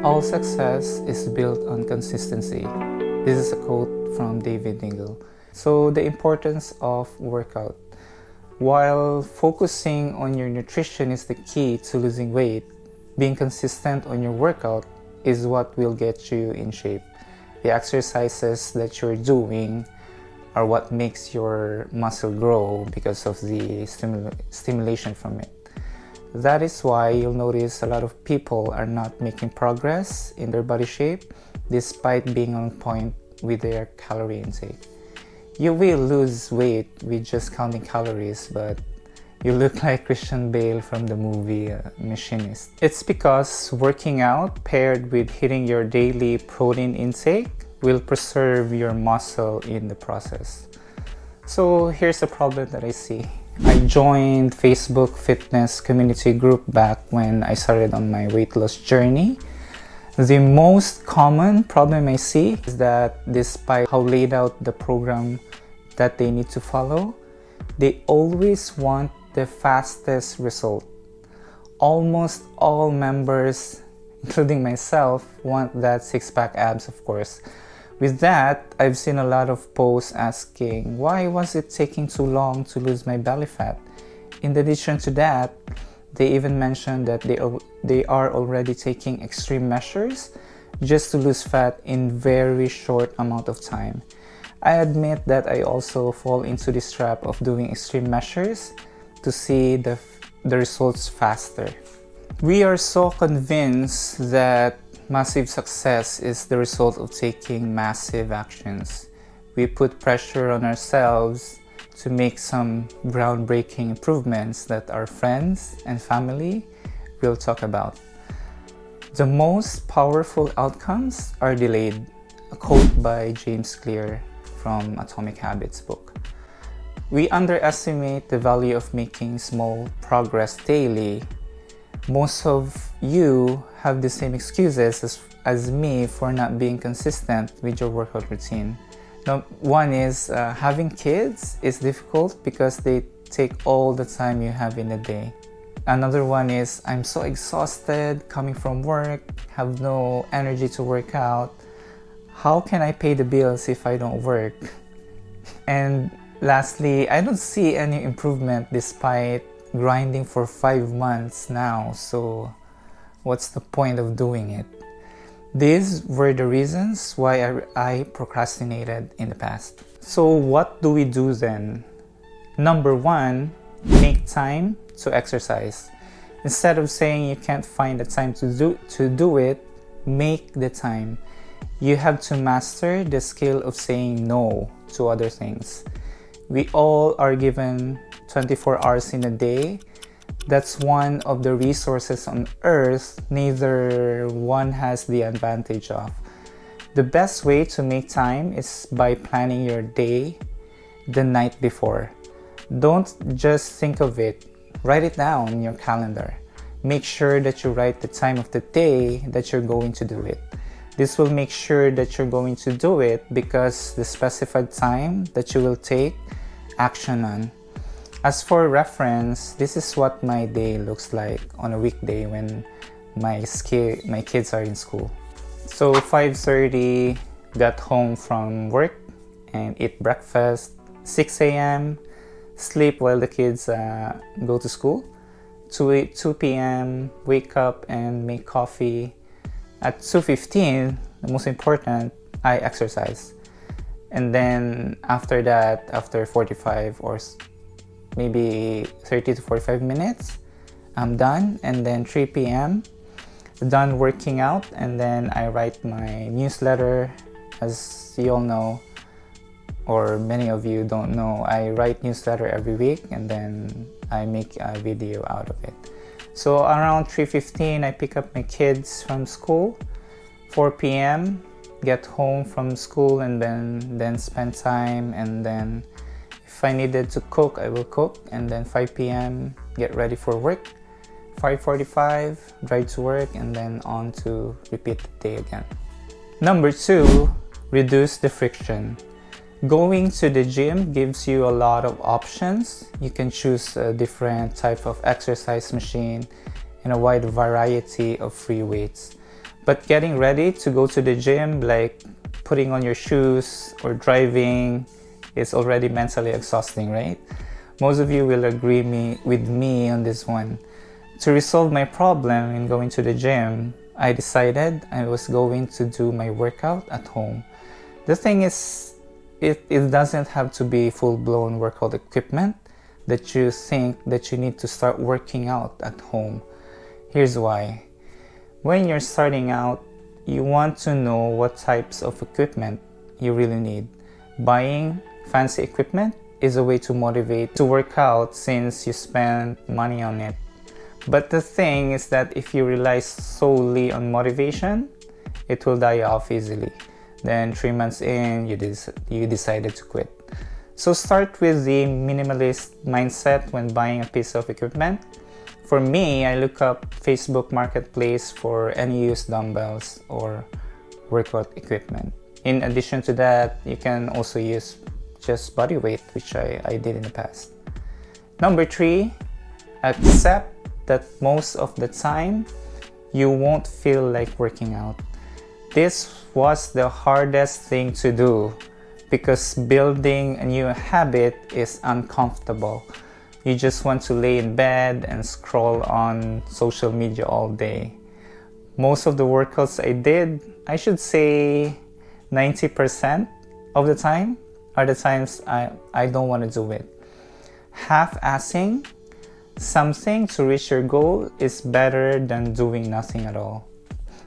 All success is built on consistency. This is a quote from David Nagel. So the importance of workout. While focusing on your nutrition is the key to losing weight, being consistent on your workout is what will get you in shape. The exercises that you're doing are what makes your muscle grow because of the stimulation from it. That is why you'll notice a lot of people are not making progress in their body shape despite being on point with their calorie intake. You will lose weight with just counting calories, but you look like Christian Bale from the movie Machinist. It's because working out paired with hitting your daily protein intake will preserve your muscle in the process. So here's the problem that I see. I joined Facebook fitness community group back when I started on my weight loss journey. The most common problem I see is that despite how laid out the program that they need to follow, they always want the fastest result. Almost all members, including myself, want that six-pack abs, of course. With that, I've seen a lot of posts asking, why was it taking too long to lose my belly fat? In addition to that, they even mentioned that they are already taking extreme measures just to lose fat in very short amount of time. I admit that I also fall into this trap of doing extreme measures to see the results faster. We are so convinced that massive success is the result of taking massive actions. We put pressure on ourselves to make some groundbreaking improvements that our friends and family will talk about. The most powerful outcomes are delayed, a quote by James Clear from Atomic Habits book. We underestimate the value of making small progress daily. Most of you have the same excuses as me for not being consistent with your workout routine. Now, one is having kids is difficult because they take all the time you have in a day. Another one is I'm so exhausted coming from work, have no energy to work out. How can I pay the bills if I don't work? And lastly, I don't see any improvement despite grinding for 5 months now, so what's the point of doing it? These were the reasons why I procrastinated in the past. So what do we do then? Number one, make time to exercise. Instead of saying you can't find the time to do it, make the time. You have to master the skill of saying no to other things. We all are given 24 hours in a day. That's one of the resources on earth neither one has the advantage of. The best way to make time is by planning your day the night before. Don't just think of it, write it down in your calendar. Make sure that you write the time of the day that you're going to do it. This will make sure that you're going to do it because the specified time that you will take action on. As for reference, this is what my day looks like on a weekday when my kids are in school. So 5:30, got home from work and eat breakfast. 6 a.m., sleep while the kids go to school. 2 p.m., wake up and make coffee. At 2:15, the most important, I exercise. And then after that, after 45 or maybe 30 to 45 minutes, I'm done. And then 3 p.m., done working out, and then I write my newsletter. As you all know, or many of you don't know, I write newsletter every week and then I make a video out of it. So around 3:15, I pick up my kids from school. 4 p.m., get home from school and then spend time, and then if I needed to cook, I will cook, and then 5 p.m. get ready for work. 5:45, drive to work, and then on to repeat the day again. Number two, reduce the friction. Going to the gym gives you a lot of options. You can choose a different type of exercise machine and a wide variety of free weights. But getting ready to go to the gym, like putting on your shoes or driving, is already mentally exhausting, right? Most of you will agree with me on this one. To resolve my problem in going to the gym, I decided I was going to do my workout at home. The thing is, it doesn't have to be full-blown workout equipment that you think that you need to start working out at home. Here's why. When you're starting out, you want to know what types of equipment you really need. Buying fancy equipment is a way to motivate to work out since you spend money on it. But the thing is that if you rely solely on motivation, it will die off easily. Then 3 months in, you decided to quit. So start with the minimalist mindset when buying a piece of equipment. For me, I look up Facebook Marketplace for any used dumbbells or workout equipment. In addition to that, you can also use just body weight, which I did in the past. Number 3, accept that most of the time you won't feel like working out. This was the hardest thing to do because building a new habit is uncomfortable. You just want to lay in bed and scroll on social media all day. Most of the workouts I did, I should say 90% of the time are the times I don't want to do it. Half-assing something to reach your goal is better than doing nothing at all.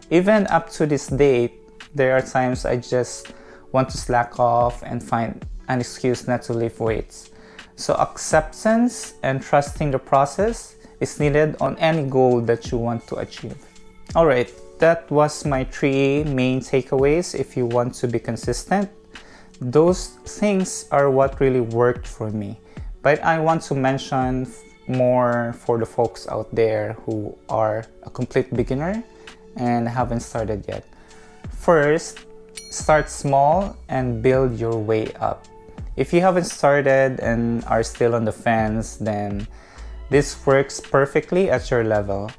Even up to this date, there are times I just want to slack off and find an excuse not to lift weights. So acceptance and trusting the process is needed on any goal that you want to achieve. Alright, that was my 3 main takeaways if you want to be consistent. Those things are what really worked for me. But I want to mention more for the folks out there who are a complete beginner and haven't started yet. First, start small and build your way up. If you haven't started and are still on the fence, then this works perfectly at your level.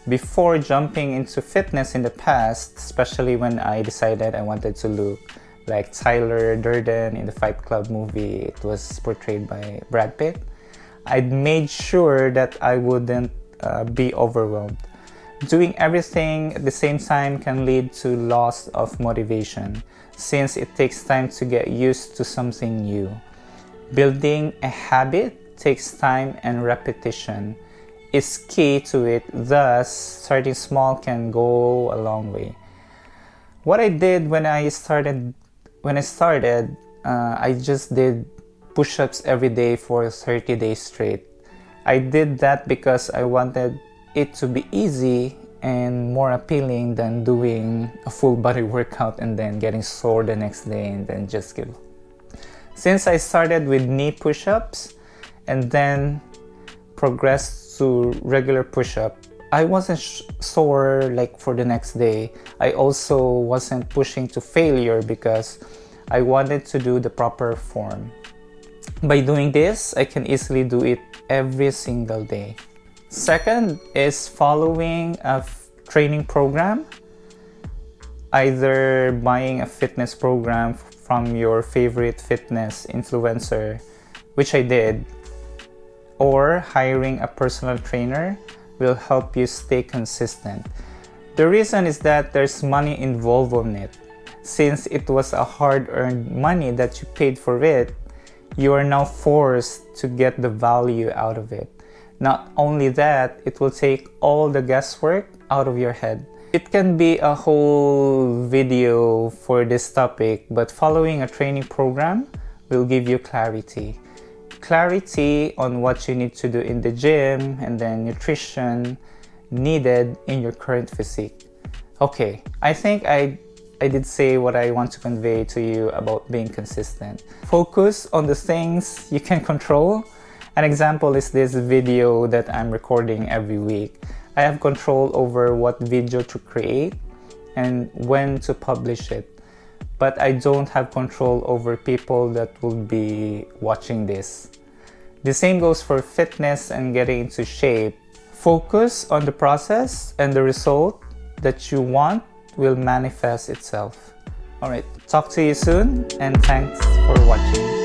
Before jumping into fitness in the past, especially when I decided I wanted to look like Tyler Durden in the Fight Club movie, it was portrayed by Brad Pitt, I'd made sure that I wouldn't be overwhelmed. Doing everything at the same time can lead to loss of motivation, since it takes time to get used to something new. Building a habit takes time and repetition is key to it, thus starting small can go a long way. What I did when I started, I just did push-ups every day for 30 days straight. I did that because I wanted it to be easy and more appealing than doing a full body workout and then getting sore the next day and then just give. Since I started with knee push-ups and then progressed to regular push-up, I wasn't sore like for the next day. I also wasn't pushing to failure because I wanted to do the proper form. By doing this, I can easily do it every single day. Second is following a training program, either buying a fitness program from your favorite fitness influencer, which I did, or hiring a personal trainer will help you stay consistent. The reason is that there's money involved on it. Since it was a hard-earned money that you paid for it, you are now forced to get the value out of it. Not only that, it will take all the guesswork out of your head. It can be a whole video for this topic, but following a training program will give you clarity. Clarity on what you need to do in the gym and then nutrition needed in your current physique. Okay, I think I did say what I want to convey to you about being consistent. Focus on the things you can control. An example is this video that I'm recording every week. I have control over what video to create and when to publish it, but I don't have control over people that will be watching this. The same goes for fitness and getting into shape. Focus on the process and the result that you want will manifest itself. Alright, talk to you soon and thanks for watching.